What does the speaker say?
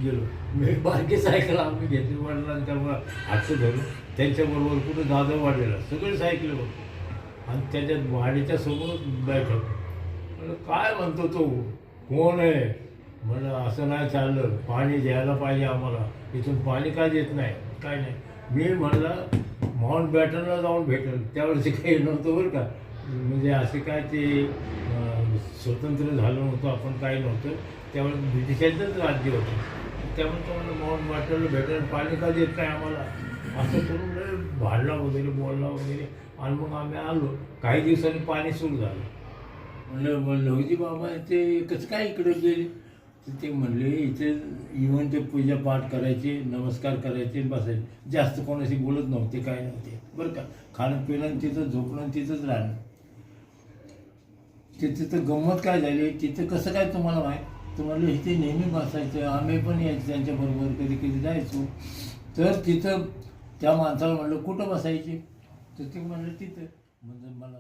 गेलो. मी बारकी सायकल आम्ही घेतली वडिलांच्या हातचं धरून त्यांच्याबरोबर कुठं दादा वाढलेला सगळे सायकलीवर आणि त्याच्यात वाडीच्या समोर बैठक. म्हणलं काय म्हणतो तो, कोण आहे? म्हणलं असं नाही चाललं, पाणी द्यायला पाहिजे आम्हाला, इथून पाणी का देत नाही काय नाही. मी म्हणलं माउंट बॅटनला जाऊन भेटेल, त्यावेळेस काही नव्हतं बरं का, म्हणजे असे काय ते स्वतंत्र झालं नव्हतं, आपण काही नव्हतं त्यावेळेस, ब्रिटिशांचंच राज्य होतं. त्यामुळे तो म्हणलं माउंट बॅटनला भेटेल, पाणी का देत नाही आम्हाला, असं करून भांडला वगैरे बोलला वगैरे. आणि मग आम्ही आलो, काही दिवसांनी पाणी सुरू झालं. म्हणलं लवजी बाबा ते कसं काय इकडे गेले? तर ते म्हणले इथे येऊन ते पूजा पाठ करायचे, नमस्कार करायचे, बसायचे, जास्त कोणाशी बोलत नव्हते, काय नव्हते बरं का. खाणं पिणं तिथं, झोपणं तिथंच राहणं. तिथं गंमत काय झाली, तिथं कसं काय तुम्हाला माहीत? तुम्हाला इथे नेहमी बसायचं, आम्ही पण यायचं त्यांच्याबरोबर, कधी कधी जायचो. तर तिथं त्या माणसाला म्हणलं कुठं बसायचे? तर ते म्हणलं तिथं. म्हणजे मला